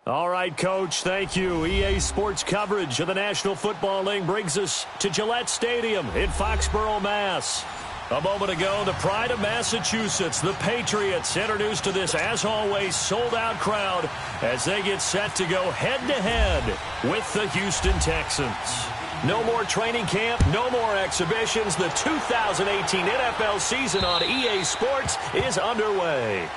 All right, Coach, thank you. EA Sports coverage of the National Football League brings us to Gillette Stadium in Foxborough, Mass. A moment ago, the pride of Massachusetts, the Patriots, introduced to this, as always, sold-out crowd as they get set to go head-to-head with the Houston Texans. No more training camp, no more exhibitions. The 2018 NFL season on EA Sports is underway.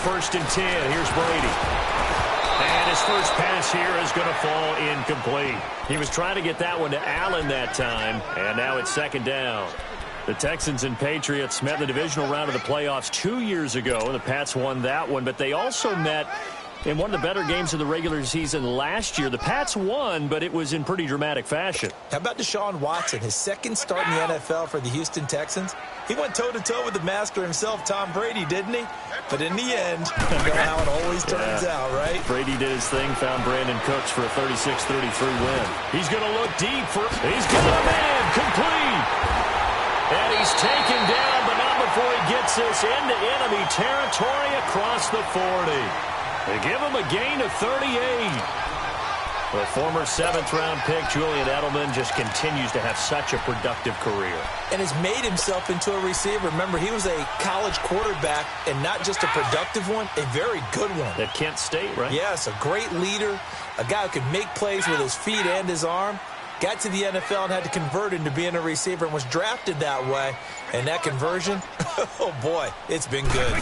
First and 10, here's Brady. And his first pass here is going to fall incomplete. He was trying to get that one to Allen that time, and now it's second down. The Texans and Patriots met in the divisional round of the playoffs 2 years ago. The Pats won that one, but they also met in one of the better games of the regular season last year. The Pats won, but it was in pretty dramatic fashion. How about Deshaun Watson, his second start in the NFL for the Houston Texans? He went toe-to-toe with the master himself, Tom Brady, didn't he? But in the end, you know how it always turns out, right? Brady did his thing, found Brandon Cooks for a 36-33 win. He's going to look deep for – he's got a man, complete! And he's taken down, but not before he gets this into enemy territory across the 40. They give him a gain of 38. The former 7th-round pick, Julian Edelman, just continues to have such a productive career. And has made himself into a receiver. Remember, he was a college quarterback, and not just a productive one, a very good one. At Kent State, right? Yes, a great leader, a guy who could make plays with his feet and his arm. Got to the NFL and had to convert into being a receiver and was drafted that way. And that conversion, oh boy, it's been good.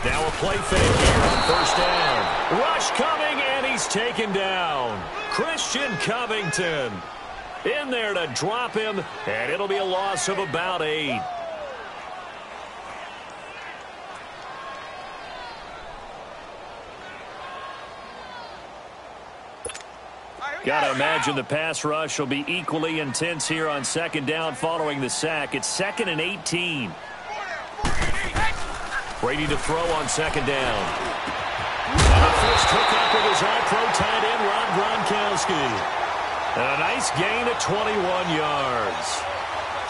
Now a play fake here on first down. Rush coming, and he's taken down. Christian Covington in there to drop him, and it'll be a loss of about 8. Got to imagine the pass rush will be equally intense here on second down following the sack. It's 2nd and 18. Brady to throw on second down. And a first hookup with his all-pro tight end, Rob Gronkowski. And a nice gain of 21 yards.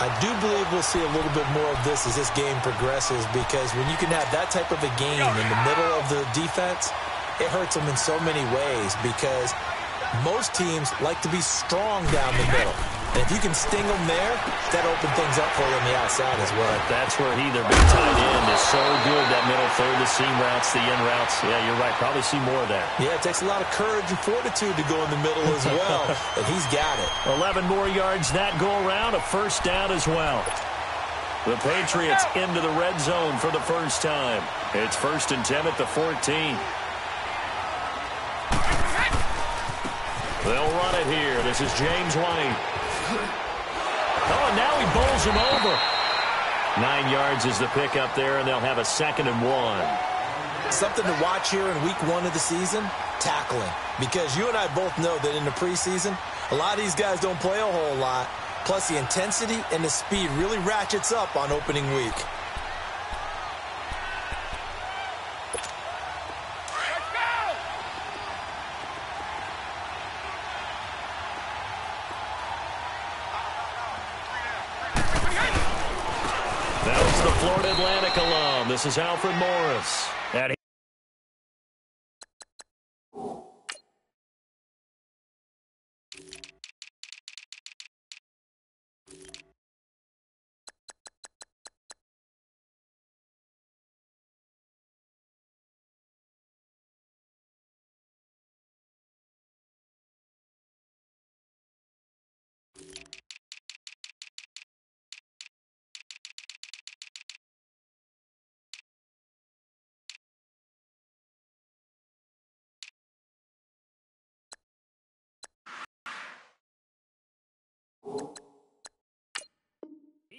I do believe we'll see a little bit more of this as this game progresses, because when you can have that type of a game in the middle of the defense, it hurts them in so many ways, because most teams like to be strong down the middle. And if you can sting them there, that opens things up for you on the outside as well. That's where their big tight end is so good, that middle third, the seam routes, the in routes. Yeah, you're right. Probably see more of that. Yeah, it takes a lot of courage and fortitude to go in the middle as well. And he's got it. 11 more yards that go around, a first down as well. The Patriots into the red zone for the first time. It's 1st and 10 at the 14. They'll run it here. This is James White. Oh, and now he bowls him over. 9 yards is the pickup there, and they'll have a 2nd and 1. Something to watch here in week 1 of the season, tackling. Because you and I both know that in the preseason, a lot of these guys don't play a whole lot. Plus, the intensity and the speed really ratchets up on opening week. Florida Atlantic alum. This is Alfred Morris.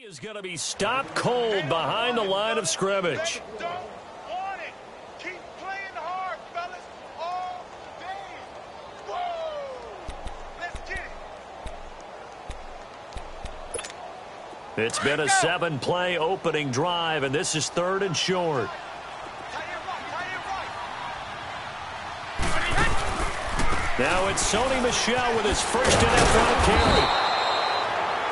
He is going to be stopped cold behind the line of scrimmage. Keep playing hard, fellas. It's been a 7-play opening drive, and this is 3rd and short. Now it's Sony Michel with his first NFL carry.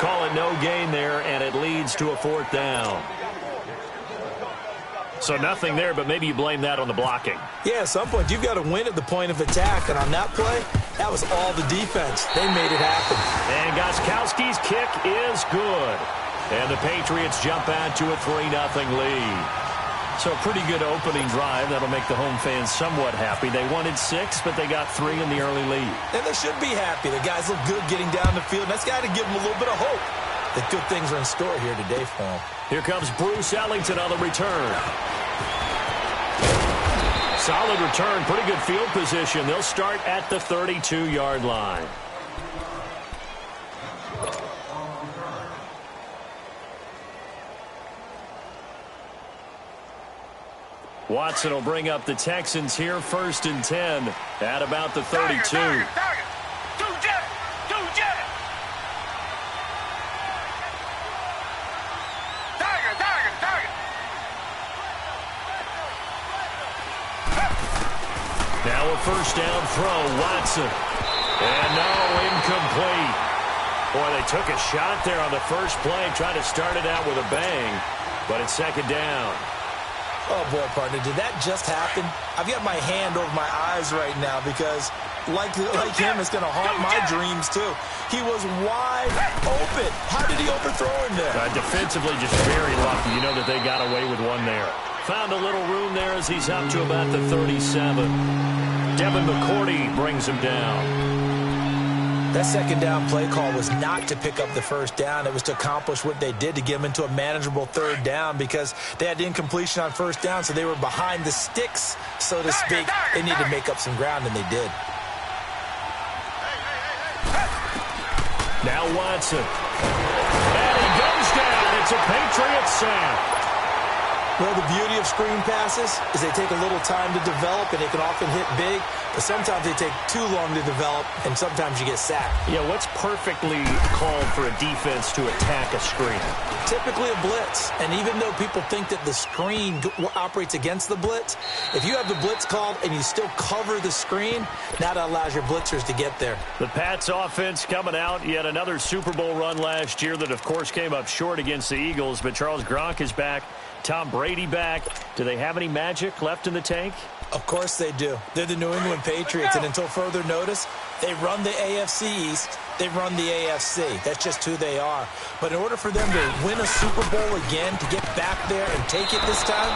Call it no gain there, and it leads to a 4th down. So nothing there, but maybe you blame that on the blocking. Yeah, at some point, you've got to win at the point of attack. And on that play, that was all the defense. They made it happen. And Gostkowski's kick is good. And the Patriots jump out to a 3-0 lead. So a pretty good opening drive. That'll make the home fans somewhat happy. They wanted 6, but they got 3 in the early lead. And they should be happy. The guys look good getting down the field. That's got to give them a little bit of hope that good things are in store here today for them. Here comes Bruce Ellington on the return. Solid return, pretty good field position. They'll start at the 32-yard line. Watson will bring up the Texans here, 1st and 10 at about the 32. Now a 1st down throw, Watson. And no, incomplete. Boy, they took a shot there on the first play, trying to start it out with a bang, but it's 2nd down. Oh, boy, partner, did that just happen? I've got my hand over my eyes right now because, like him, it's going to haunt my dreams, too. He was wide open. How did he overthrow him there? Defensively, just very lucky. You know that they got away with one there. Found a little room there as he's up to about the 37. Devin McCourty brings him down. That 2nd down play call was not to pick up the 1st down. It was to accomplish what they did to get them into a manageable 3rd down because they had incompletion on 1st down, so they were behind the sticks, so to speak. They needed to make up some ground, and they did. Now Watson. And he goes down. It's a Patriots sack. Well, the beauty of screen passes is they take a little time to develop, and they can often hit big, but sometimes they take too long to develop, and sometimes you get sacked. Yeah, what's perfectly called for a defense to attack a screen? Typically a blitz, and even though people think that the screen operates against the blitz, if you have the blitz called and you still cover the screen, now that allows your blitzers to get there. The Pats offense coming out, yet another Super Bowl run last year that, of course, came up short against the Eagles, but Charles Gronk is back. Tom Brady back. Do they have any magic left in the tank? Of course they do. They're the New England Patriots, and until further notice, they run the AFC East. They run the AFC. That's just who they are. But in order for them to win a Super Bowl again, to get back there and take it this time,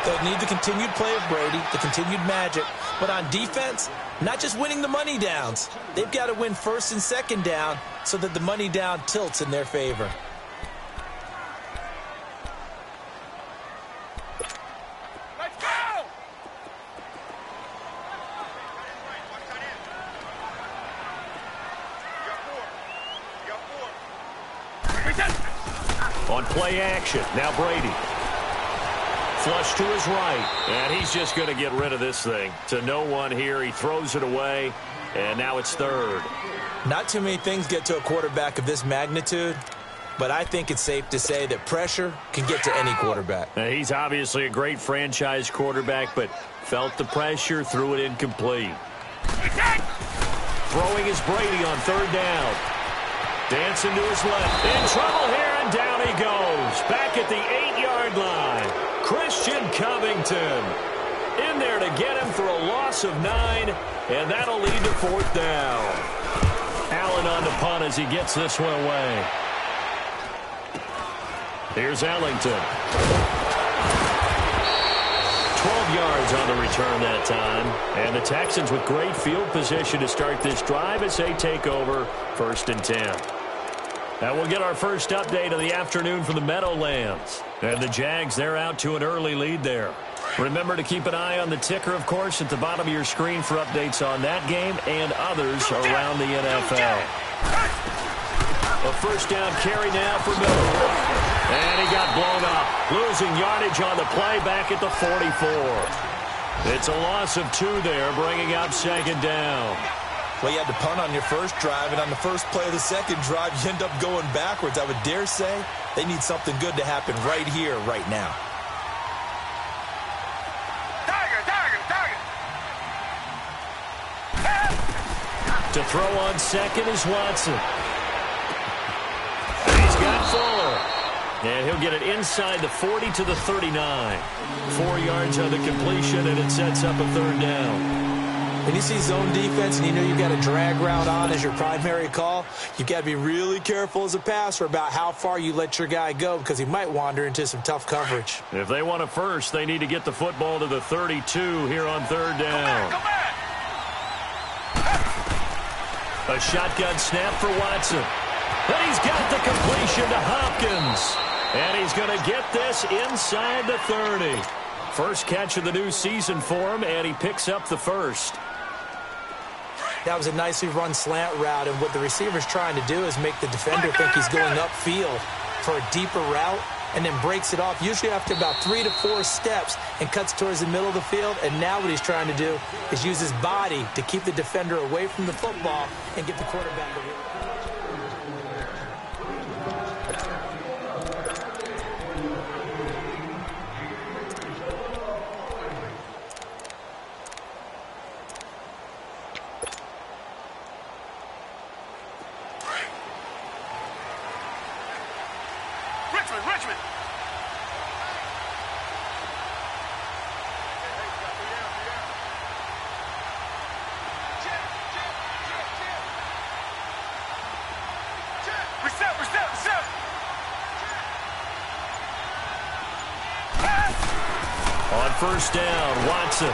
they'll need the continued play of Brady, the continued magic. But on defense, not just winning the money downs. They've got to win 1st and 2nd down so that the money down tilts in their favor. On play action, now Brady. Flush to his right, and he's just going to get rid of this thing. To no one here, he throws it away, and now it's 3rd. Not too many things get to a quarterback of this magnitude, but I think it's safe to say that pressure can get to any quarterback. Now, he's obviously a great franchise quarterback, but felt the pressure, threw it incomplete. Throwing is Brady on 3rd down. Dancing to his left. In trouble here, and down he goes. Back at the 8-yard line. Christian Covington in there to get him for a loss of 9, and that'll lead to 4th down. Allen on the punt as he gets this one away. Here's Ellington. 12 yards on the return that time. And the Texans with great field position to start this drive as they take over 1st and 10. And we'll get our first update of the afternoon from the Meadowlands. And the Jags, they're out to an early lead there. Remember to keep an eye on the ticker, of course, at the bottom of your screen for updates on that game and others around the NFL. A 1st down carry now for Miller. And he got blown up. Losing yardage on the play back at the 44. It's a loss of 2 there, bringing up 2nd down. Well, you had to punt on your first drive, and on the first play of the second drive, you end up going backwards. I would dare say They need something good to happen right here, right now. To throw on second is Watson. He's got Fuller. And he'll get it inside the 40 to the 39. 4 yards on the completion, and it sets up a third down. When you see zone defense and you know you've got a drag route on as your primary call, you've got to be really careful as a passer about how far you let your guy go because he might wander into some tough coverage. If they want a first, they need to get the football to the 32 here on third down. Go back. A shotgun snap for Watson. And he's got the completion to Hopkins. And he's going to get this inside the 30. First catch of the new season for him, and he picks up the first. That was a nicely run slant route, and what the receiver's trying to do is make the defender think he's going upfield for a deeper route and then breaks it off, usually after about 3 to 4 steps, and cuts towards the middle of the field. And now what he's trying to do is use his body to keep the defender away from the football and get the quarterback to win. Richmond. Reset. On first down, Watson.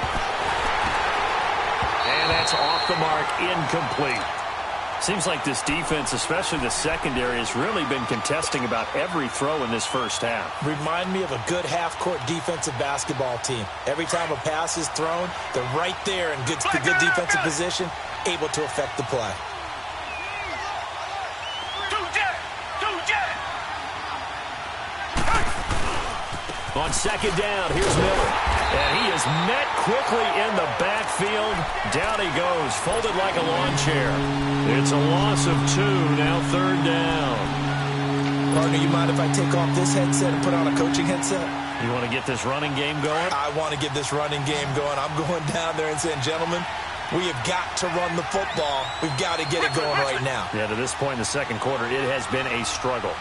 And that's off the mark, incomplete. Seems like this defense, especially the secondary, has really been contesting about every throw in this first half. Remind me of a good half-court defensive basketball team. Every time a pass is thrown, they're right there in good defensive position, able to affect the play. On second down, here's Miller. And he is met quickly in the backfield. Down he goes, folded like a lawn chair. It's a loss of 2, now third down. Partner, you mind if I take off this headset and put on a coaching headset? You want to get this running game going? I want to get this running game going. I'm going down there and saying, gentlemen, we have got to run the football. We've got to get it going right now. Yeah, to this point in the second quarter, it has been a struggle.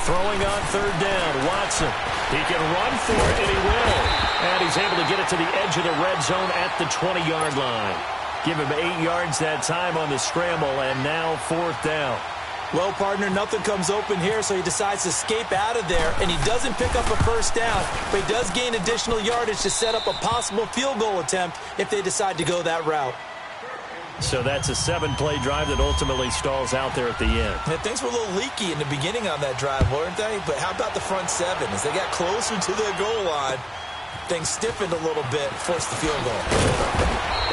Throwing on third down, Watson. He can run for it, and he will. And he's able to get it to the edge of the red zone at the 20-yard line. Give him 8 yards that time on the scramble, and now fourth down. Well, partner, nothing comes open here, so he decides to escape out of there, and he doesn't pick up a first down, but he does gain additional yardage to set up a possible field goal attempt if they decide to go that route. So that's a 7-play drive that ultimately stalls out there at the end. And things were a little leaky in the beginning on that drive, weren't they? But how about the front 7? As they got closer to their goal line, things stiffened a little bit, forced the field goal.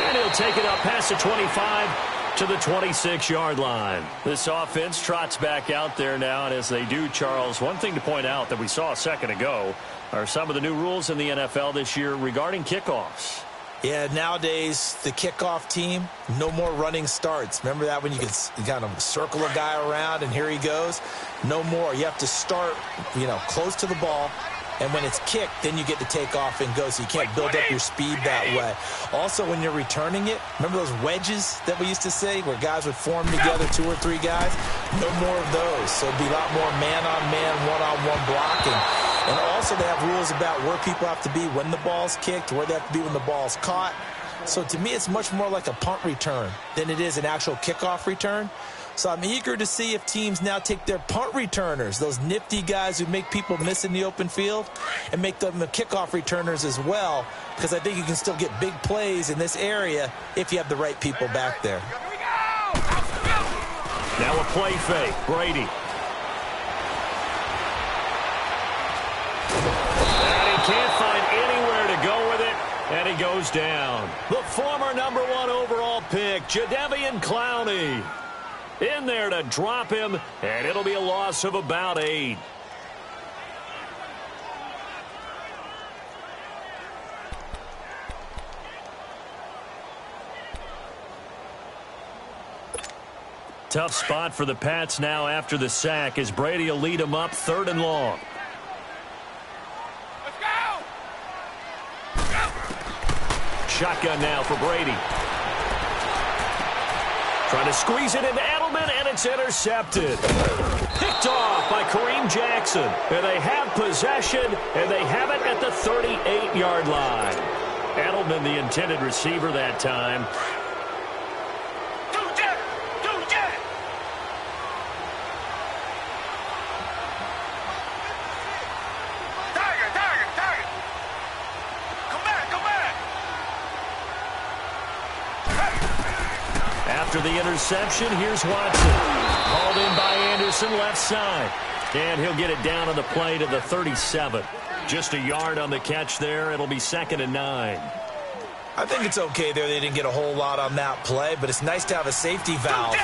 And he'll take it up past the 25 to the 26-yard line. This offense trots back out there now, and as they do, Charles, one thing to point out that we saw a second ago are some of the new rules in the NFL this year regarding kickoffs. Yeah, nowadays, the kickoff team, no more running starts. Remember that when you could kind of circle a guy around and here he goes? No more. You have to start, close to the ball. And when it's kicked, then you get to take off and go, so you can't build up your speed that way. Also, when you're returning it, remember those wedges that we used to say where guys would form together, 2 or 3 guys? No more of those. So it'd be a lot more man-on-man, one-on-one blocking. And also they have rules about where people have to be when the ball's kicked, where they have to be when the ball's caught. So to me, it's much more like a punt return than it is an actual kickoff return. So I'm eager to see if teams now take their punt returners, those nifty guys who make people miss in the open field, and make them the kickoff returners as well, because I think you can still get big plays in this area if you have the right people back there. Now a play fake, Brady. And he can't find anywhere to go with it, and he goes down. The former number 1 overall pick, Jadeveon Clowney, in there to drop him, and it'll be a loss of about 8. Tough spot for the Pats now after the sack as Brady will lead them up 3rd and long. Let's go! Shotgun now for Brady. Trying to squeeze it into Edelman, and it's intercepted. Picked off by Kareem Jackson. And they have possession, and they have it at the 38-yard line. Edelman, the intended receiver that time. After the interception, here's Watson. Called in by Anderson, left side. And he'll get it down on the play to the 37. Just a yard on the catch there. It'll be 2nd and 9. I think it's okay there. They didn't get a whole lot on that play, but it's nice to have a safety valve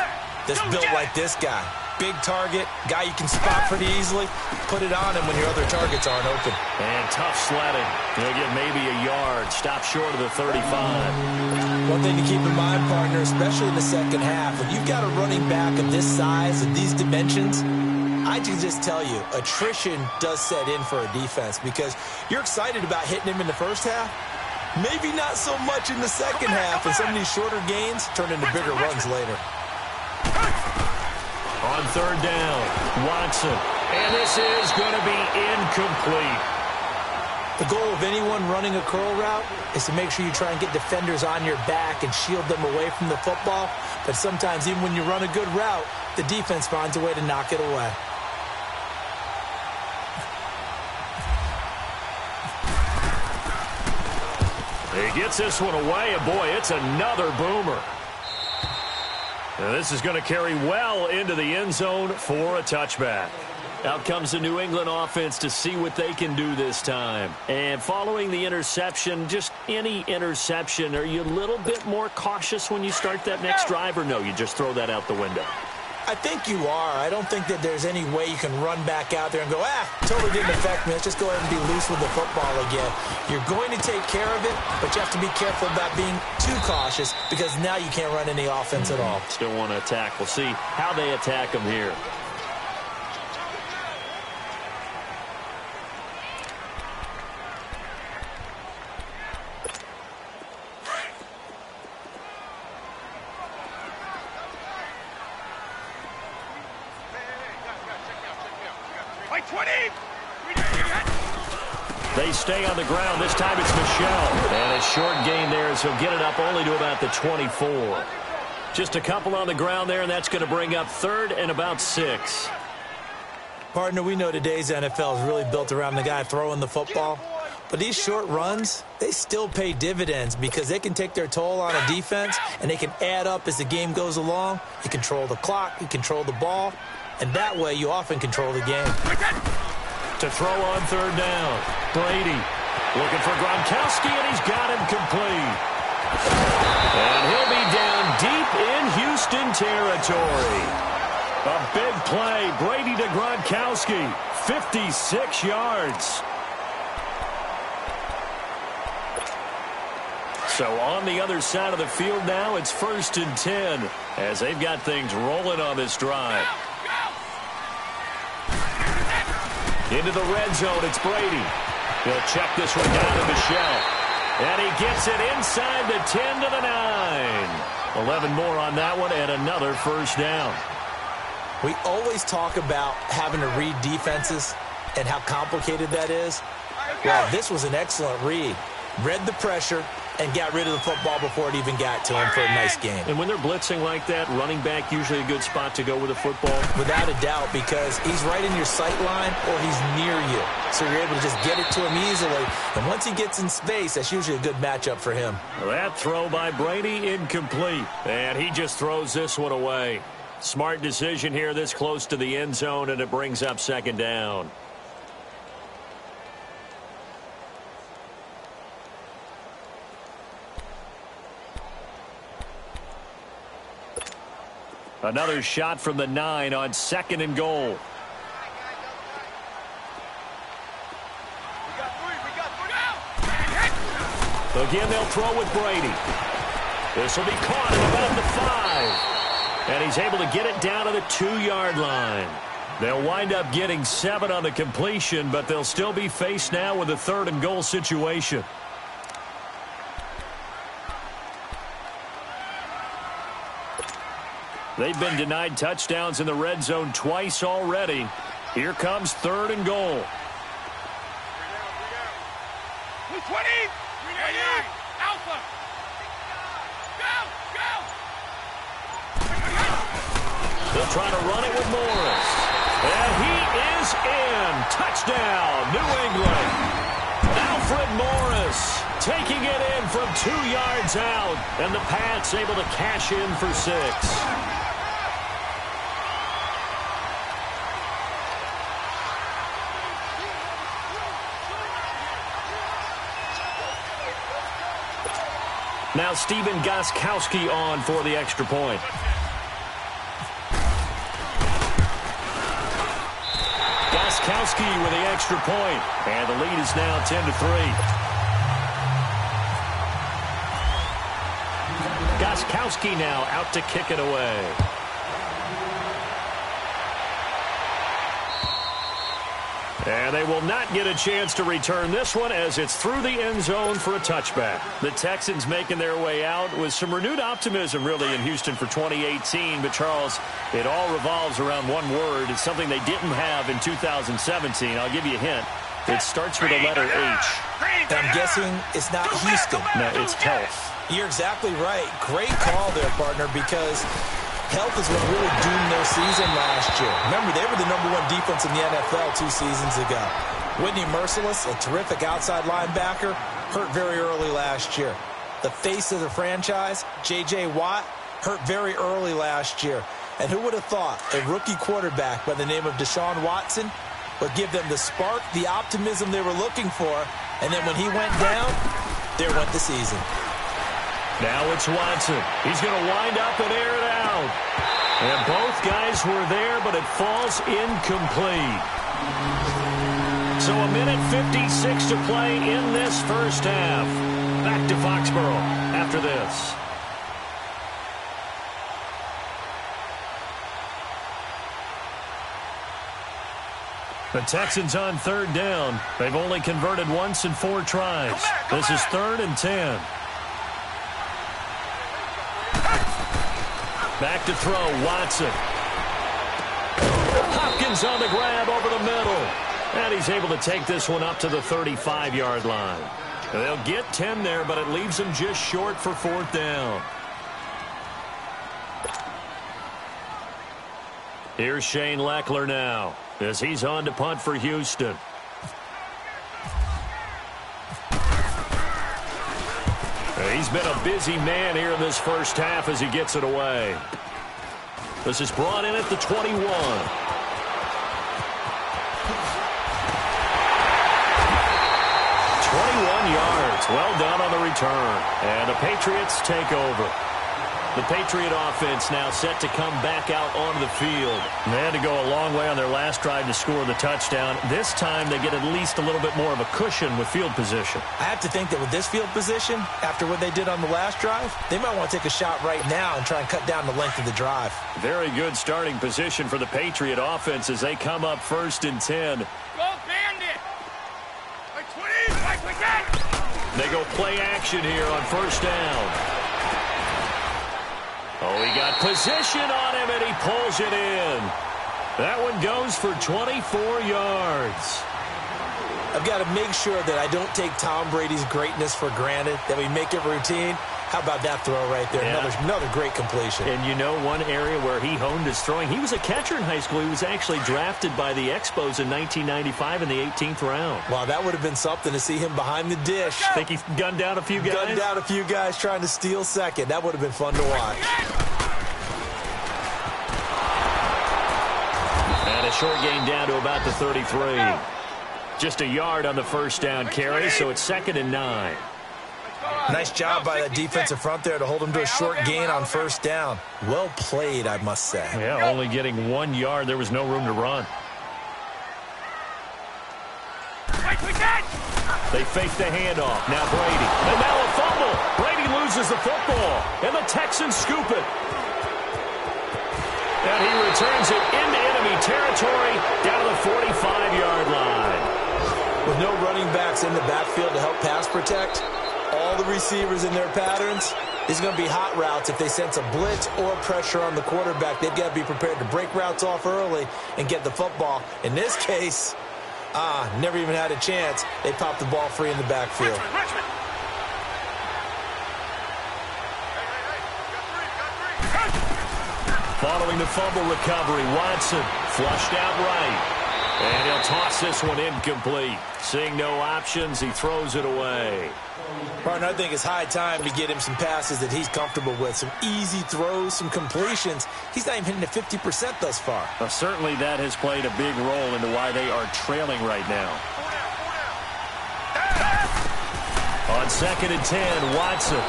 that's built like this guy. Big target, guy you can spot pretty easily. Put it on him when your other targets aren't open. And tough sledding. He'll get maybe a yard. Stop short of the 35. One thing to keep in mind, partner, especially in the second half, when you've got a running back of this size and these dimensions, I can just tell you, attrition does set in for a defense because you're excited about hitting him in the first half. Maybe not so much in the second half, and some of these shorter gains turn into bigger runs later. On 3rd down, Watson. And this is going to be incomplete. The goal of anyone running a curl route is to make sure you try and get defenders on your back and shield them away from the football. But sometimes even when you run a good route, the defense finds a way to knock it away. He gets this one away, and boy, it's another boomer. Now this is going to carry well into the end zone for a touchback. Out comes the New England offense to see what they can do this time. And following the interception, just any interception, are you a little bit more cautious when you start that next drive, or no, you just throw that out the window? I think you are. I don't think that there's any way you can run back out there and go, totally didn't affect me. Let's just go ahead and be loose with the football again. You're going to take care of it, but you have to be careful about being too cautious because now you can't run any offense at all. Still want to attack. We'll see how they attack them here. They stay on the ground. This time it's Michel. And a short gain there as he'll get it up only to about the 24. Just a couple on the ground there, and that's going to bring up 3rd and about 6. Partner, we know today's NFL is really built around the guy throwing the football. But these short runs, they still pay dividends because they can take their toll on a defense, and they can add up as the game goes along. You control the clock, you control the ball, and that way you often control the game. To throw on 3rd down, Brady looking for Gronkowski, and he's got him complete. And he'll be down deep in Houston territory. A big play, Brady to Gronkowski, 56 yards. So on the other side of the field now, it's 1st and 10 as they've got things rolling on this drive. Into the red zone, it's Brady. He'll check this one down to Michel. And he gets it inside the 10 to the 9. 11 more on that one and another 1st down. We always talk about having to read defenses and how complicated that is. Well, this was an excellent read. Read the pressure and got rid of the football before it even got to him for a nice game. And when they're blitzing like that, running back usually a good spot to go with the football? Without a doubt, because he's right in your sight line or he's near you. So you're able to just get it to him easily. And once he gets in space, that's usually a good matchup for him. That throw by Brady, incomplete. And he just throws this one away. Smart decision here this close to the end zone, and it brings up 2nd down. Another shot from the 9 on 2nd and goal. Again, they'll throw with Brady. This will be caught at about the 5. And he's able to get it down to the 2-yard line. They'll wind up getting 7 on the completion, but they'll still be faced now with a 3rd and goal situation. They've been denied touchdowns in the red zone twice already. Here comes 3rd and goal. 20. Alpha. Go. They'll try to run it with Morris. And he is in. Touchdown, New England. Alfred Morris taking it in from 2 yards out. And the Pats able to cash in for 6. Now Stephen Gostkowski on for the extra point. Gostkowski with the extra point. And the lead is now 10-3. Gostkowski now out to kick it away. And they will not get a chance to return this one as it's through the end zone for a touchback. The Texans making their way out with some renewed optimism really in Houston for 2018. But, Charles, it all revolves around one word. It's something they didn't have in 2017. I'll give you a hint. It starts with the letter H. I'm guessing it's not Houston. No, it's health. You're exactly right. Great call there, partner, because health is what really doomed their season last year. Remember, they were the #1 defense in the NFL 2 seasons ago. Whitney Merciless, a terrific outside linebacker, hurt very early last year. The face of the franchise, J.J. Watt, hurt very early last year. And who would have thought a rookie quarterback by the name of Deshaun Watson would give them the spark, the optimism they were looking for, and then when he went down, there went the season. Now it's Watson. He's going to wind up and air it out. And both guys were there, but it falls incomplete. So a minute 56 to play in this first half. Back to Foxborough after this. The Texans on 3rd down. They've only converted once in 4 tries. This is 3rd and 10. Back to throw, Watson. Hopkins on the grab over the middle. And he's able to take this one up to the 35-yard line. They'll get 10 there, but it leaves them just short for 4th down. Here's Shane Leckler now as he's on to punt for Houston. He's been a busy man here in this first half as he gets it away. This is brought in at the 21. 21 yards. Well done on the return. And the Patriots take over. The Patriot offense now set to come back out onto the field. They had to go a long way on their last drive to score the touchdown. This time they get at least a little bit more of a cushion with field position. I have to think that with this field position, after what they did on the last drive, they might want to take a shot right now and try and cut down the length of the drive. Very good starting position for the Patriot offense as they come up 1st and 10. Go Bandit. Like 20, like that. They go play action here on 1st down. Oh, he got position on him, and he pulls it in. That one goes for 24 yards. I've got to make sure that I don't take Tom Brady's greatness for granted, that we make it routine. How about that throw right there? Yeah. Another great completion. And you know one area where he honed his throwing? He was a catcher in high school. He was actually drafted by the Expos in 1995 in the 18th round. Wow, that would have been something to see him behind the dish. Think he gunned down a few guys? Gunned down a few guys trying to steal second. That would have been fun to watch. And a short gain down to about the 33. Just a yard on the 1st down carry, so it's 2nd and 9. Nice job by that defensive front there to hold him to a short gain on 1st down. Well played, I must say. Yeah, only getting 1 yard. There was no room to run. They fake the handoff. Now Brady. And now a fumble. Brady loses the football. And the Texans scoop it. And he returns it into enemy territory down to the 45-yard line. With no running backs in the backfield to help pass protect, all the receivers in their patterns, these are going to be hot routes. If they sense a blitz or pressure on the quarterback, they've got to be prepared to break routes off early and get the football. In this case, never even had a chance. They popped the ball free in the backfield. Richmond. Following the fumble recovery, Watson flushed out right. And he'll toss this one incomplete. Seeing no options, he throws it away. Partner, I think it's high time to get him some passes that he's comfortable with. Some easy throws, some completions. He's not even hitting the 50% thus far. Well, certainly that has played a big role into why they are trailing right now. On 2nd and 10, Watson.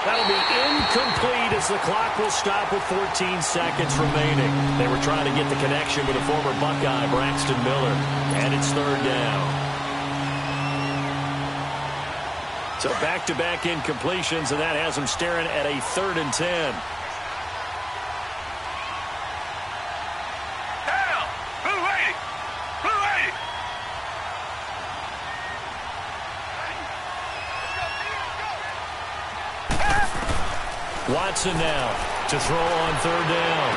That'll be incomplete as the clock will stop with 14 seconds remaining. They were trying to get the connection with a former Buckeye, Braxton Miller. And it's 3rd down. So back-to-back incompletions, and that has them staring at a 3rd and 10. Down! Blue 80! Blue 80! Watson now to throw on 3rd down.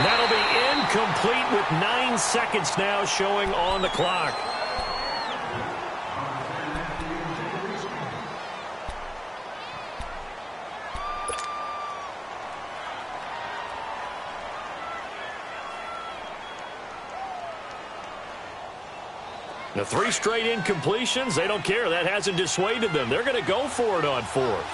That'll be incomplete with 9 seconds now showing on the clock. The 3 straight incompletions, they don't care. That hasn't dissuaded them. They're going to go for it on 4th.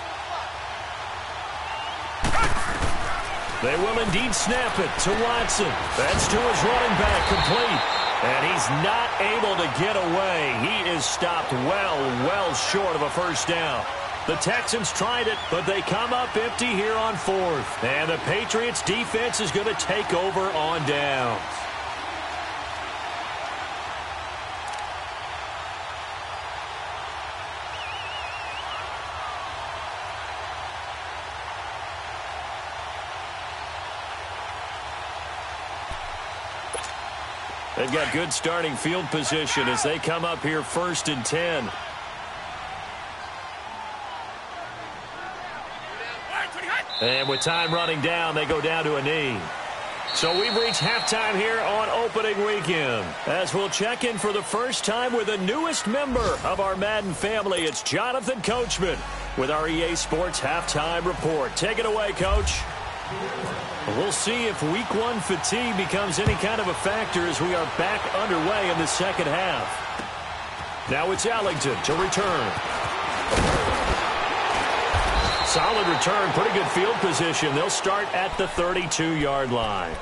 They will indeed snap it to Watson. That's to his running back, complete. And he's not able to get away. He is stopped well short of a 1st down. The Texans tried it, but they come up empty here on 4th. And the Patriots defense is going to take over on downs. They've got good starting field position as they come up here 1st and 10. And with time running down, they go down to a knee. So we've reached halftime here on opening weekend. As we'll check in for the first time with the newest member of our Madden family, it's Jonathan Coachman with our EA Sports Halftime Report. Take it away, Coach. We'll see if Week 1 fatigue becomes any kind of a factor as we are back underway in the 2nd half. Now it's Ellington to return. Solid return, pretty good field position. They'll start at the 32-yard line.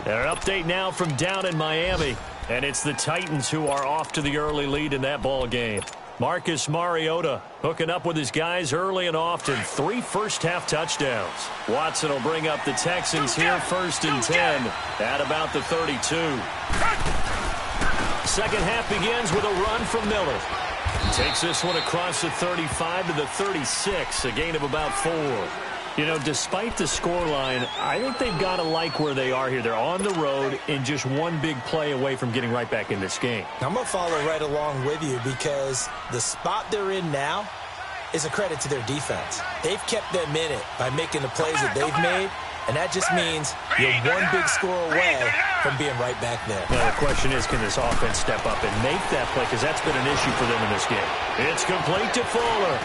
An update now from down in Miami, and it's the Titans who are off to the early lead in that ball game. Marcus Mariota hooking up with his guys early and often. 3 first-half touchdowns. Watson will bring up the Texans here 1st and 10 at about the 32. 2nd half begins with a run from Miller. Takes this one across the 35 to the 36, a gain of about 4. You know, despite the scoreline, I think they've got to like where they are here. They're on the road and just one big play away from getting right back in this game. I'm going to follow right along with you because the spot they're in now is a credit to their defense. They've kept them in it by making the plays that they've made, and that just means you're one big score away from being right back there. Now, the question is, can this offense step up and make that play? Because that's been an issue for them in this game. It's complete to Fuller.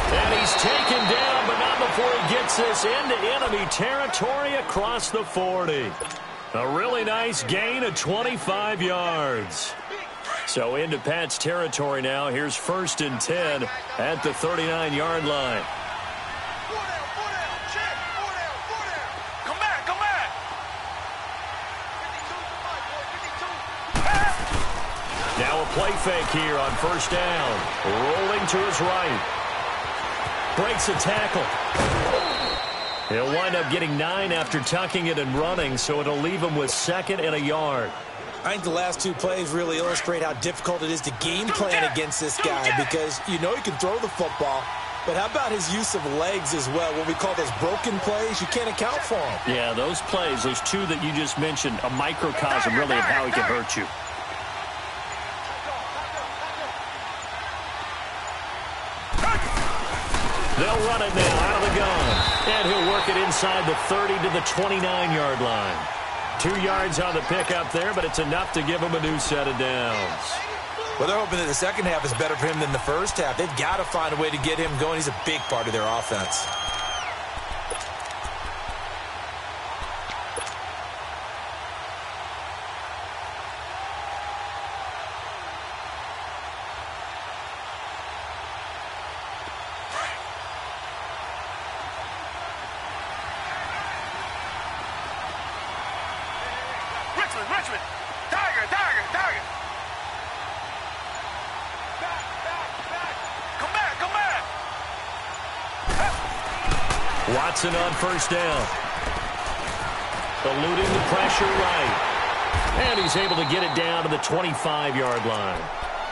And he's taken down, but not before he gets this into enemy territory across the 40. A really nice gain of 25 yards. So into Pat's territory now. Here's 1st and 10 at the 39-yard line. Come back! Now a play fake here on 1st down. Rolling to his right. Breaks a tackle. He'll wind up getting 9 after tucking it and running, so it'll leave him with 2nd and a yard. I think the last 2 plays really illustrate how difficult it is to game plan against this guy because you know he can throw the football, But how about his use of legs as well? What we call those broken plays, you can't account for them. Yeah, those plays, those two that you just mentioned, a microcosm really of how he can hurt you. They'll run it now out of the gun. And he'll work it inside the 30 to the 29-yard line. 2 yards on the pickup there, but it's enough to give him a new set of downs. Well, they're hoping that the second half is better for him than the first half. They've got to find a way to get him going. He's a big part of their offense. Richmond! Dagger! Come back! Watson on first down. Eluding the pressure right. And he's able to get it down to the 25-yard line.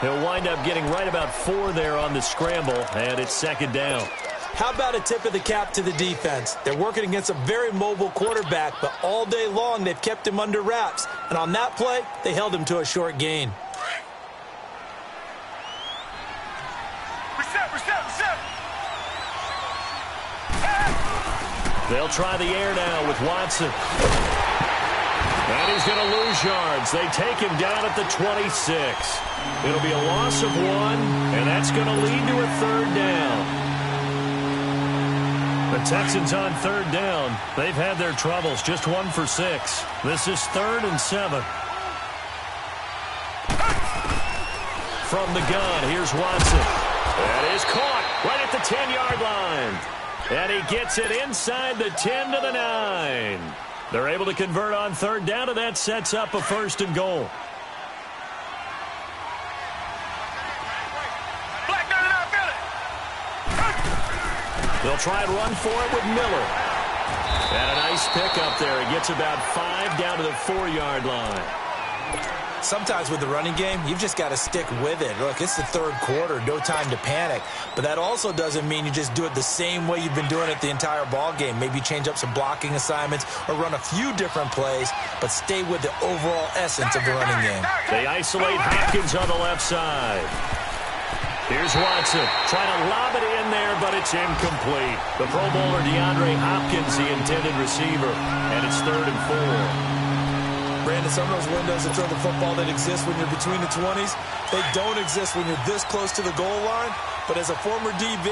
He'll wind up getting right about 4 there on the scramble, and it's second down. How about a tip of the cap to the defense? They're working against a very mobile quarterback, but all day long they've kept him under wraps. And on that play, they held him to a short gain. Reset! They'll try the air now with Watson. And he's going to lose yards. They take him down at the 26. It'll be a loss of 1, and that's going to lead to a third down. The Texans on third down. They've had their troubles. Just 1 for 6. This is 3rd and 7. From the gun, here's Watson. That is caught right at the 10-yard line. And he gets it inside the 10 to the 9. They're able to convert on third down, and that sets up a 1st and goal. They'll try and run for it with Miller. And a nice pickup there. He gets about 5 down to the 4-yard line. Sometimes with the running game, you've just got to stick with it. Look, it's the third quarter, no time to panic. But that also doesn't mean you just do it the same way you've been doing it the entire ball game. Maybe change up some blocking assignments or run a few different plays, but stay with the overall essence of the running game. They isolate Hopkins on the left side. Here's Watson trying to lob it in there, but it's incomplete. The Pro Bowler DeAndre Hopkins, the intended receiver, and it's 3rd and 4. Brandon, some of those windows that throw the football that exist when you're between the 20s, they don't exist when you're this close to the goal line. But as a former DB,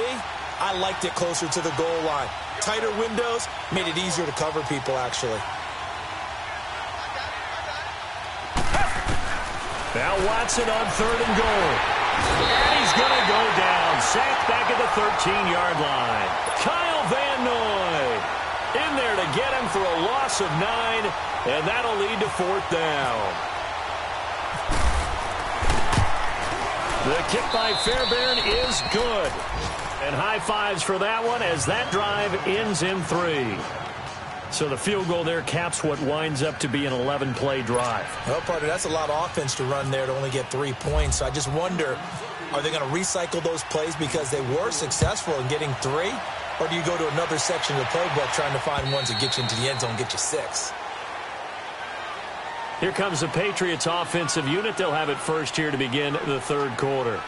I liked it closer to the goal line. Tighter windows made it easier to cover people, actually. Now Watson on 3rd and goal. And he's going to go down. Sacked back at the 13-yard line. Kyle Van Noy in there to get him for a loss of 9, and that'll lead to 4th down. The kick by Fairbairn is good. And high fives for that one as that drive ends in 3. So the field goal there caps what winds up to be an 11-play drive. Well, partner, that's a lot of offense to run there to only get 3 points. So I just wonder, are they going to recycle those plays because they were successful in getting 3? Or do you go to another section of the playbook trying to find ones that get you into the end zone and get you 6? Here comes the Patriots offensive unit. They'll have it first here to begin the third quarter.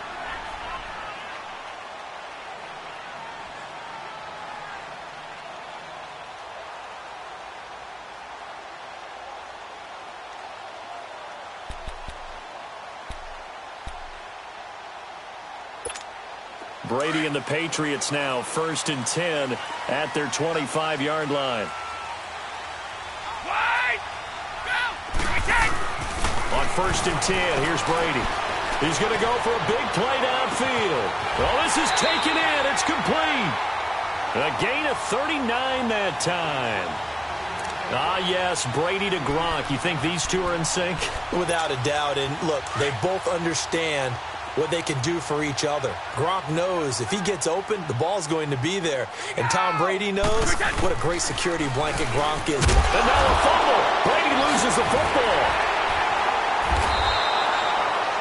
Brady and the Patriots now 1st and 10 at their 25-yard line. On 1st and 10, here's Brady. He's going to go for a big play downfield. Well, this is taken in. It's complete. A gain of 39 that time. Ah, yes, Brady to Gronk. You think these two are in sync? Without a doubt. And look, they both understand what they can do for each other. Gronk knows if he gets open, the ball's going to be there. And Tom Brady knows what a great security blanket Gronk is. And now a fumble. Brady loses the football.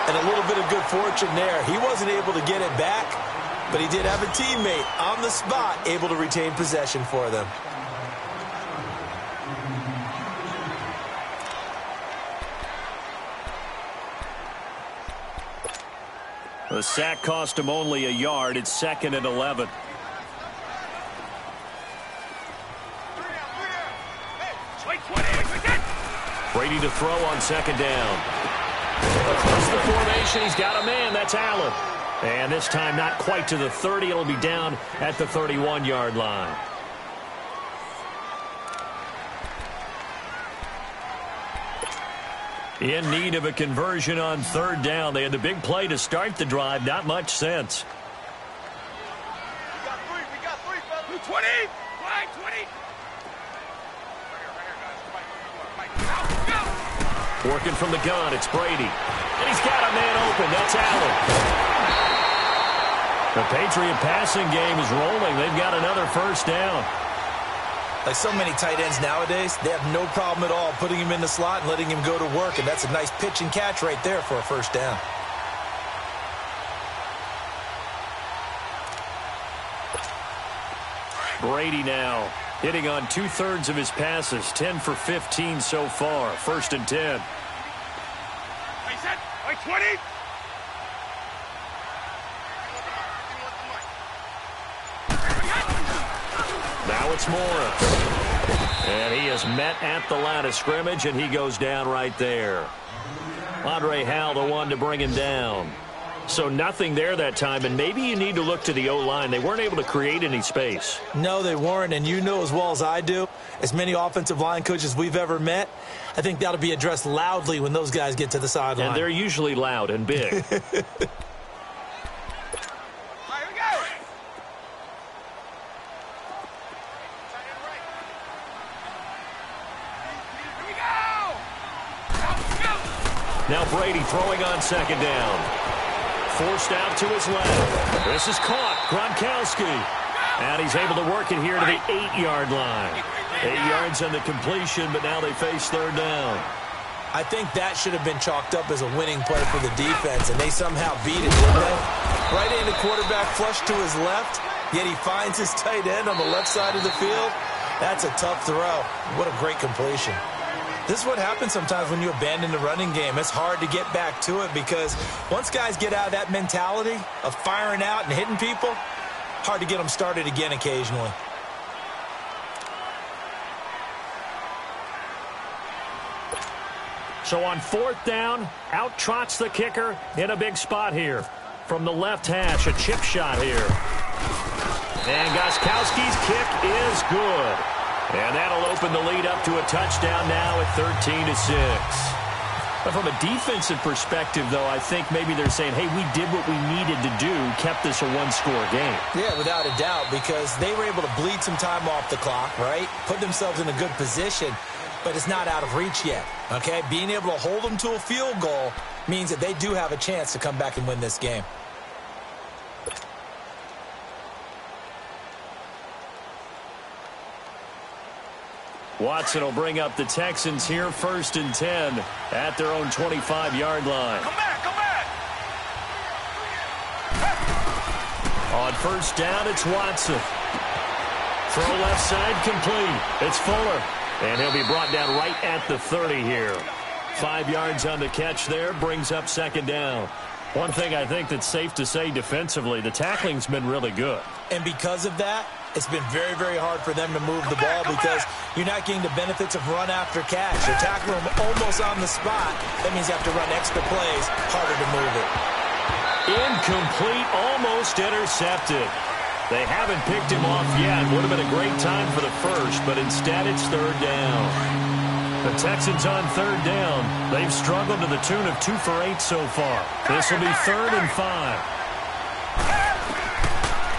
And a little bit of good fortune there. He wasn't able to get it back, but he did have a teammate on the spot able to retain possession for them. The sack cost him only a yard. It's 2nd and 11. Brady to throw on 2nd down. Across the formation, he's got a man. That's Allen. And this time not quite to the 30. It'll be down at the 31-yard line. In need of a conversion on 3rd down. They had the big play to start the drive. Not much sense. We got three, fellas. 20! Flag, 20! Working from the gun, it's Brady. And he's got a man open. That's Allen. The Patriot passing game is rolling. They've got another 1st down. Like so many tight ends nowadays, they have no problem at all putting him in the slot and letting him go to work, and that's a nice pitch and catch right there for a 1st down. Brady now hitting on 2/3 of his passes, 10 for 15 so far. 1st and 10. Hey, set. Hey, 20! Now it's Morris. And he is met at the line of scrimmage, and he goes down right there. Andre Howell, the one to bring him down. So nothing there that time, and maybe you need to look to the O-line. They weren't able to create any space. No, they weren't, and you know as well as I do, as many offensive line coaches we've ever met, I think that'll be addressed loudly when those guys get to the sideline. And they're usually loud and big. Now Brady throwing on 2nd down. Forced out to his left. This is caught. Gronkowski. And he's able to work it here to the 8-yard line. 8 yards on the completion, but now they face 3rd down. I think that should have been chalked up as a winning play for the defense, and they somehow beat it, didn't they? Right-handed quarterback flush to his left, yet he finds his tight end on the left side of the field. That's a tough throw. What a great completion. This is what happens sometimes when you abandon the running game. It's hard to get back to it because once guys get out of that mentality of firing out and hitting people, hard to get them started again occasionally. So on 4th down, out trots the kicker in a big spot here. From the left hash, a chip shot here. And Gostkowski's kick is good. And that'll open the lead up to a touchdown now at 13-6. But from a defensive perspective, though, I think maybe they're saying, hey, we did what we needed to do, kept this a 1-score game. Yeah, without a doubt, because they were able to bleed some time off the clock, right? Put themselves in a good position, but it's not out of reach yet, okay? Being able to hold them to a field goal means that they do have a chance to come back and win this game. Watson will bring up the Texans here, 1st and 10 at their own 25-yard line. Come back, come back! On 1st down, it's Watson. Throw left side complete. It's Fuller. And he'll be brought down right at the 30 here. 5 yards on the catch there, brings up 2nd down. One thing I think that's safe to say defensively, the tackling's been really good. And because of that, it's been very, very hard for them to move the ball because you're not getting the benefits of run after catch. You're tackling them almost on the spot. That means you have to run extra plays, harder to move it. Incomplete, almost intercepted. They haven't picked him off yet. Would have been a great time for the first, but instead it's 3rd down. The Texans on 3rd down. They've struggled to the tune of 2 for 8 so far. This will be 3rd and 5.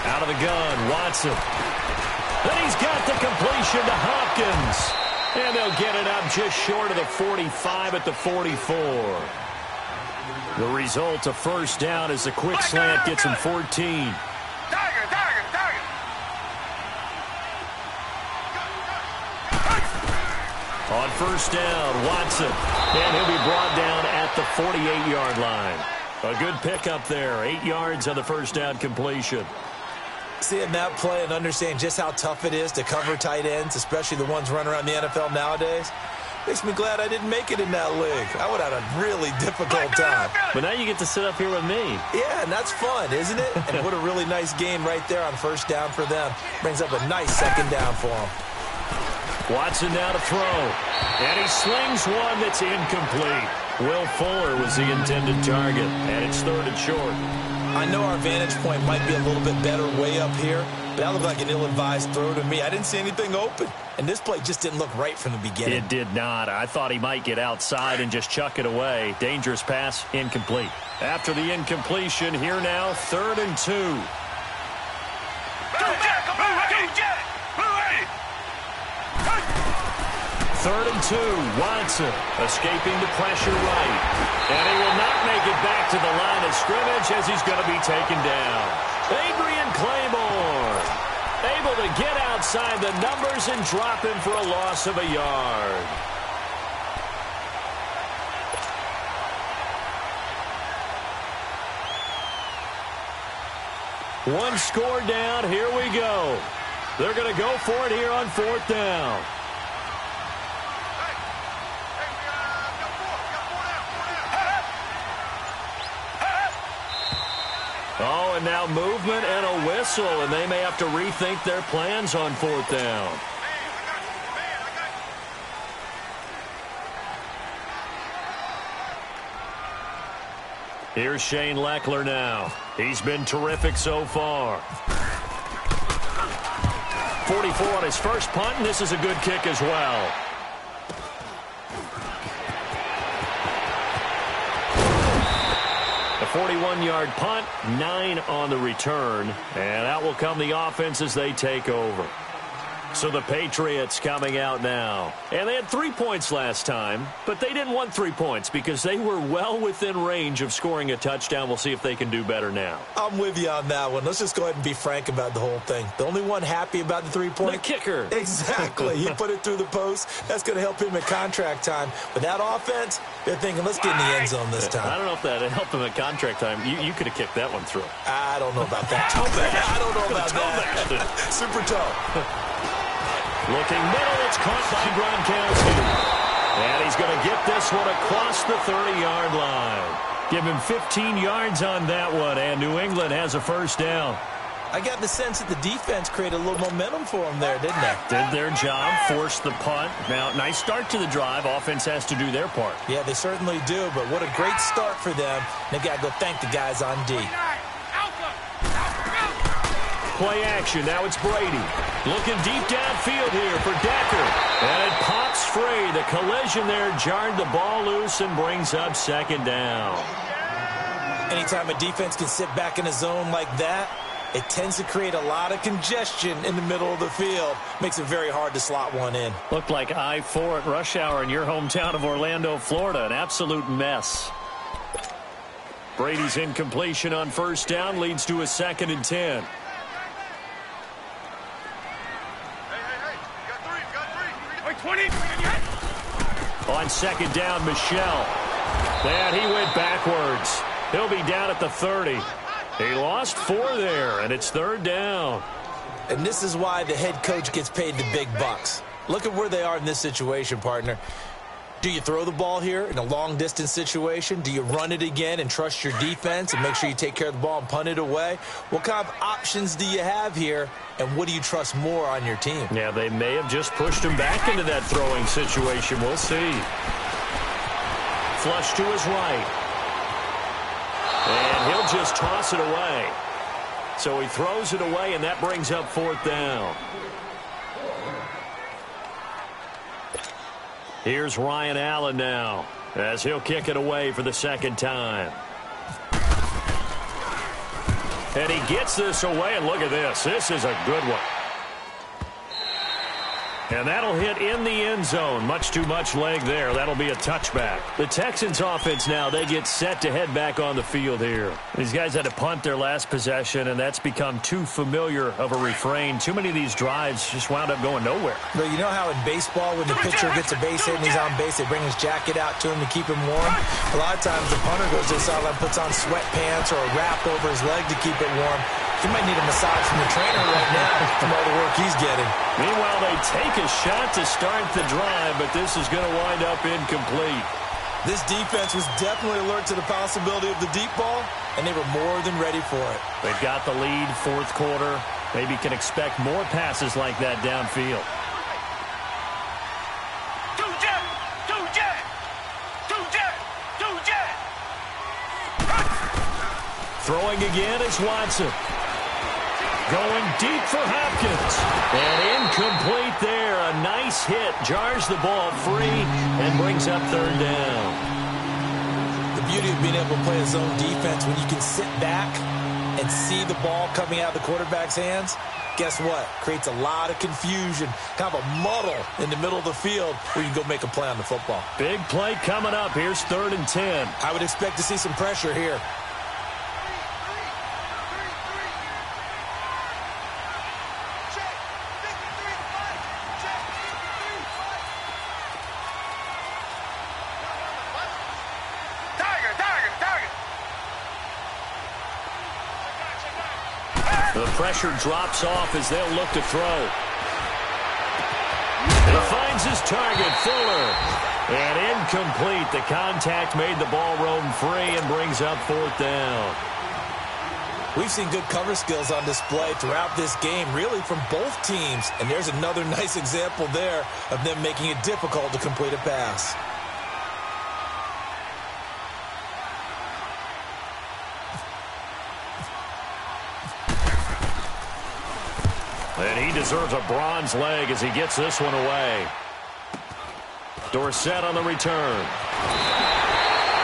Out of the gun, Watson. Then he's got the completion to Hopkins. And they'll get it up just short of the 45 at the 44. The result, a 1st down as the quick slant gets him 14. On 1st down, Watson. And he'll be brought down at the 48-yard line. A good pickup there. 8 yards on the first down completion. Seeing that play and understanding just how tough it is to cover tight ends, especially the ones running around the NFL nowadays, makes me glad I didn't make it in that league. I would have had a really difficult time. But now you get to sit up here with me. Yeah, and that's fun, isn't it? And what a really nice game right there on first down for them. Brings up a nice second down for them. Watson now to throw. And he slings one that's incomplete. Will Fuller was the intended target, and it's 3rd and short. I know our vantage point might be a little bit better way up here, but that looked like an ill-advised throw to me. I didn't see anything open, and this play just didn't look right from the beginning. It did not. I thought he might get outside and just chuck it away. Dangerous pass, incomplete. After the incompletion, here now, 3rd and 2. Go, Jack! Go, Jack! 3rd and 2. Watson escaping the pressure right. And he will not make it back to the line of scrimmage as he's going to be taken down. Adrian Claiborne able to get outside the numbers and drop him for a loss of a yard. One score down. Here we go. They're going to go for it here on 4th down. Oh, and now movement and a whistle, and they may have to rethink their plans on 4th down. Here's Shane Leckler now. He's been terrific so far. 44 on his first punt, and this is a good kick as well. A 41-yard punt, 9 on the return, and out will come the offense as they take over. So the Patriots coming out now. And they had 3 points last time, but they didn't want 3 points because they were well within range of scoring a touchdown. We'll see if they can do better now. I'm with you on that one. Let's just go ahead and be frank about the whole thing. The only one happy about the 3-point? The kicker. Exactly. He put it through the post. That's going to help him at contract time. With that offense, they're thinking, let's get in the end zone this time. I don't know if that helped him at contract time. You could have kicked that one through. I don't know about that. I don't know about that. Super toe. Looking middle, it's caught by Gronkowski. And he's going to get this one across the 30-yard line. Give him 15 yards on that one, and New England has a first down. I got the sense that the defense created a little momentum for them there, didn't they? Did their job, forced the punt. Now, nice start to the drive. Offense has to do their part. Yeah, they certainly do, but what a great start for them. They got to go thank the guys on D. Play action. Now it's Brady. Looking deep downfield here for Decker. And it pops free. The collision there jarred the ball loose and brings up 2nd down. Anytime a defense can sit back in a zone like that, it tends to create a lot of congestion in the middle of the field. Makes it very hard to slot one in. Looked like I-4 at rush hour in your hometown of Orlando, Florida. An absolute mess. Brady's incompletion on first down leads to a 2nd and 10. On 2nd down, Michelle. And he went backwards. He'll be down at the 30. He lost 4 there, and it's 3rd down. And this is why the head coach gets paid the big bucks. Look at where they are in this situation, partner. Do you throw the ball here in a long-distance situation? Do you run it again and trust your defense and make sure you take care of the ball and punt it away? What kind of options do you have here, and what do you trust more on your team? Yeah, they may have just pushed him back into that throwing situation. We'll see. Flush to his right. And he'll just toss it away. So he throws it away, and that brings up 4th down. Here's Ryan Allen now as he'll kick it away for the 2nd time. And he gets this away, and look at this. This is a good one. And that'll hit in the end zone. Much too much leg there. That'll be a touchback. The Texans offense now, they get set to head back on the field here. These guys had to punt their last possession, and that's become too familiar of a refrain. Too many of these drives just wound up going nowhere. But you know how in baseball, when the pitcher gets a base hit and he's on base, they bring his jacket out to him to keep him warm? A lot of times the punter goes to the sideline, puts on sweatpants or a wrap over his leg to keep it warm. He might need a massage from the trainer right now from all the work he's getting. Meanwhile, they take a shot to start the drive, but this is going to wind up incomplete. This defense was definitely alert to the possibility of the deep ball, and they were more than ready for it. They've got the lead, fourth quarter. Maybe can expect more passes like that downfield. Throwing again is Watson. Going deep for Hopkins. And incomplete there. A nice hit. Jars the ball free and brings up third down. The beauty of being able to play a zone defense, when you can sit back and see the ball coming out of the quarterback's hands, guess what? Creates a lot of confusion, kind of a muddle in the middle of the field where you can go make a play on the football. Big play coming up. Here's 3rd and 10. I would expect to see some pressure here. The pressure drops off as they'll look to throw. He finds his target, Fuller. And incomplete. The contact made the ball roam free and brings up 4th down. We've seen good cover skills on display throughout this game, really from both teams. And there's another nice example there of them making it difficult to complete a pass. And he deserves a bronze leg as he gets this one away. Dorsett on the return.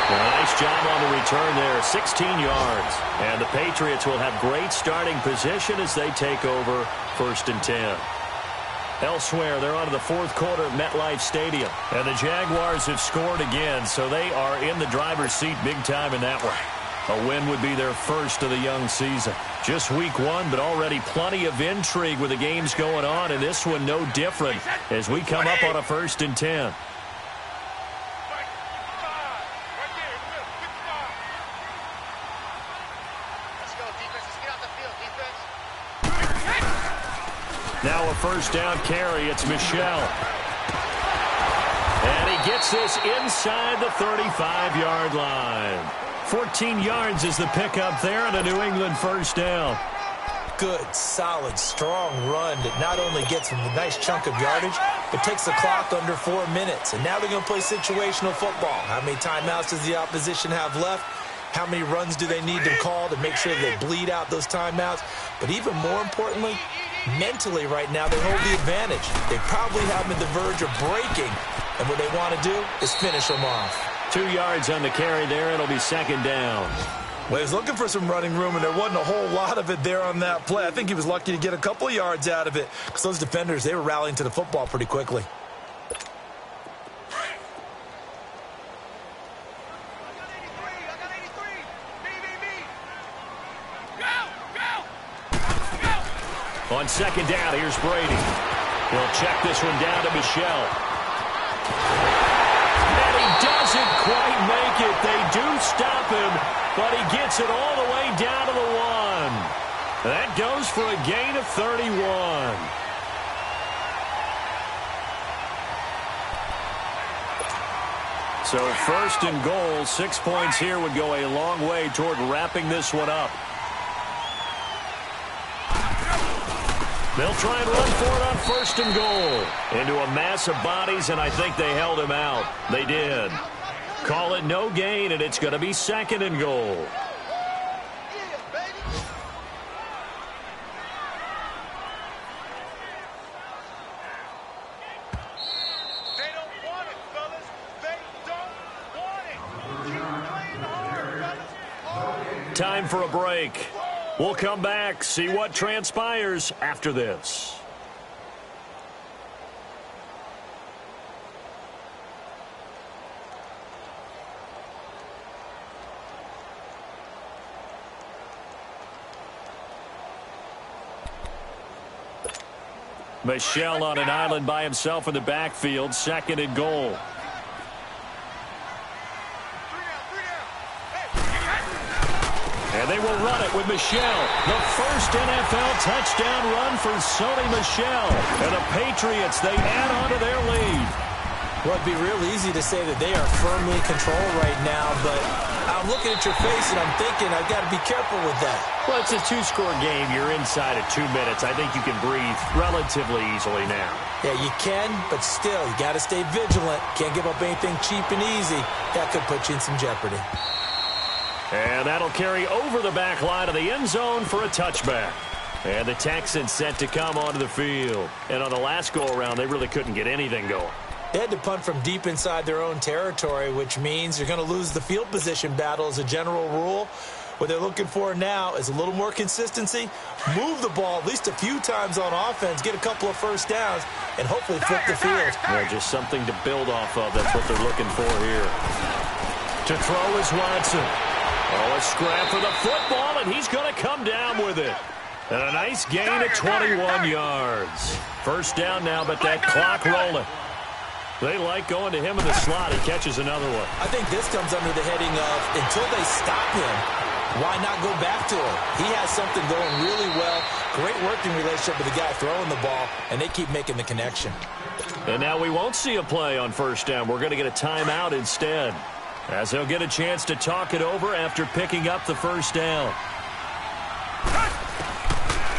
A nice job on the return there, 16 yards. And the Patriots will have great starting position as they take over 1st and 10. Elsewhere, they're on to the 4th quarter at MetLife Stadium. And the Jaguars have scored again, so they are in the driver's seat big time in that one. A win would be their first of the young season. Just week 1, but already plenty of intrigue with the games going on, and this one no different as we come up on a 1st and 10. Now a 1st down carry. It's Michel. And he gets this inside the 35-yard line. 14 yards is the pickup there on a New England 1st down. Good, solid, strong run that not only gets them a nice chunk of yardage, but takes the clock under 4 minutes. And now they're going to play situational football. How many timeouts does the opposition have left? How many runs do they need to call to make sure they bleed out those timeouts? But even more importantly, mentally right now, they hold the advantage. They probably have them at the verge of breaking. And what they want to do is finish them off. 2 yards on the carry there. It'll be 2nd down. Well, he was looking for some running room, and there wasn't a whole lot of it there on that play. I think he was lucky to get a couple of yards out of it because those defenders, they were rallying to the football pretty quickly. On 2nd down, here's Brady. He'll check this one down to Michel. And he doesn't quite make it. They do stop him, but he gets it all the way down to the 1. That goes for a gain of 31. So 1st and goal, 6 points here would go a long way toward wrapping this one up. They'll try and run for it on 1st and goal. Into a mass of bodies, and I think they held him out. They did. Call it no gain, and it's going to be 2nd and goal. They don't want it, fellas. They don't want it. Keep playing hard, fellas. Time for a break. We'll come back, see what transpires after this. Michel on an island by himself in the backfield, 2nd and goal. And they will run it with Michel. The first NFL touchdown run for Sony Michel. And the Patriots, they add on to their lead. Well, it'd be real easy to say that they are firmly in control right now, but I'm looking at your face and I'm thinking I've got to be careful with that. Well, it's a 2-score game. You're inside of 2 minutes. I think you can breathe relatively easily now. Yeah, you can, but still, you got to stay vigilant. Can't give up anything cheap and easy. That could put you in some jeopardy. And that'll carry over the back line of the end zone for a touchback. And the Texans set to come onto the field. And on the last go-around, they really couldn't get anything going. They had to punt from deep inside their own territory, which means you're going to lose the field position battle as a general rule. What they're looking for now is a little more consistency, move the ball at least a few times on offense, get a couple of first downs, and hopefully flip the field. Yeah, just something to build off of. That's what they're looking for here. To throw is Watson. Oh, a scrap for the football, and he's going to come down with it. And a nice gain of 21 yards. First down now, but that clock rolling. They like going to him in the slot. He catches another one. I think this comes under the heading of until they stop him, why not go back to him? He has something going really well. Great working relationship with the guy throwing the ball, and they keep making the connection. And now we won't see a play on first down. We're going to get a timeout instead, as they'll get a chance to talk it over after picking up the first down.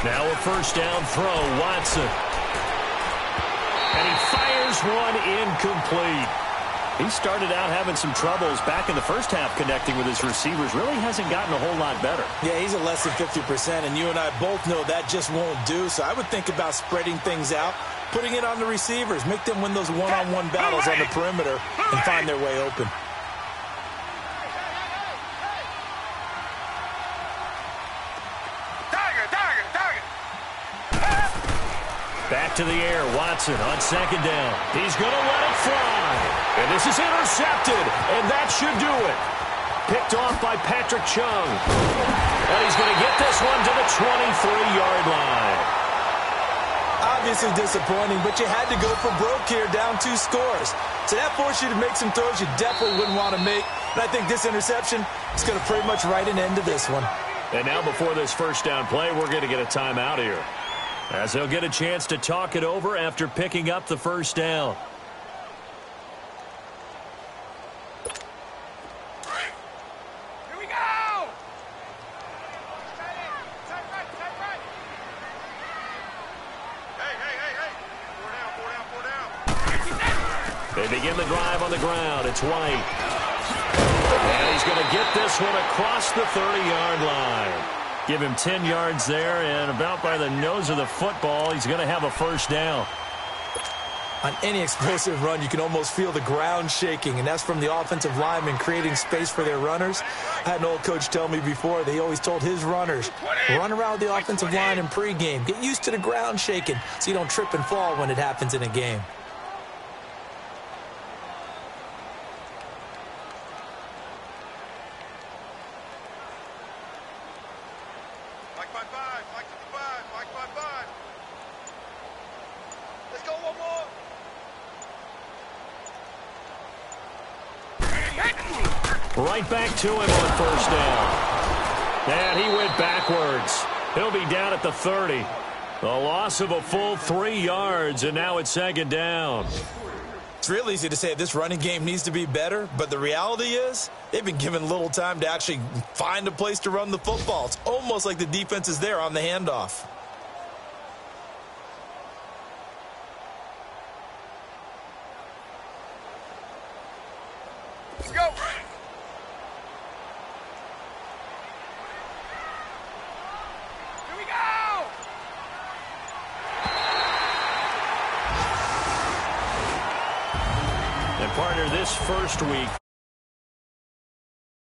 Now a first down throw, Watson. And he fires one incomplete. He started out having some troubles back in the first half connecting with his receivers. Really hasn't gotten a whole lot better. Yeah, he's at less than 50%, and you and I both know that just won't do. So I would think about spreading things out, putting it on the receivers, make them win those one-on-one battles on the perimeter and find their way open. Back to the air, Watson on second down. He's going to let it fly. And this is intercepted, and that should do it. Picked off by Patrick Chung. And he's going to get this one to the 23-yard line. Obviously disappointing, but you had to go for broke here, down 2 scores. So that forced you to make some throws you definitely wouldn't want to make. And I think this interception is going to pretty much write an end to this one. And now before this first down play, we're going to get a timeout here, as they'll get a chance to talk it over after picking up the first down. Here we go! Hey. 4 down. They begin the drive on the ground. It's White. And he's going to get this one across the 30-yard line. Give him 10 yards there, and about by the nose of the football, he's going to have a first down. On any explosive run, you can almost feel the ground shaking, and that's from the offensive linemen creating space for their runners. I had an old coach tell me before, they always told his runners, run around the offensive line in pregame. Get used to the ground shaking so you don't trip and fall when it happens in a game. Let's go one more. Right back to him on first down. And he went backwards. He'll be down at the 30. The loss of a full 3 yards, and now it's second down. It's real easy to say this running game needs to be better, but the reality is they've been given little time to actually find a place to run the football. It's almost like the defense is there on the handoff. Let's go. Here we go. And partner, this first week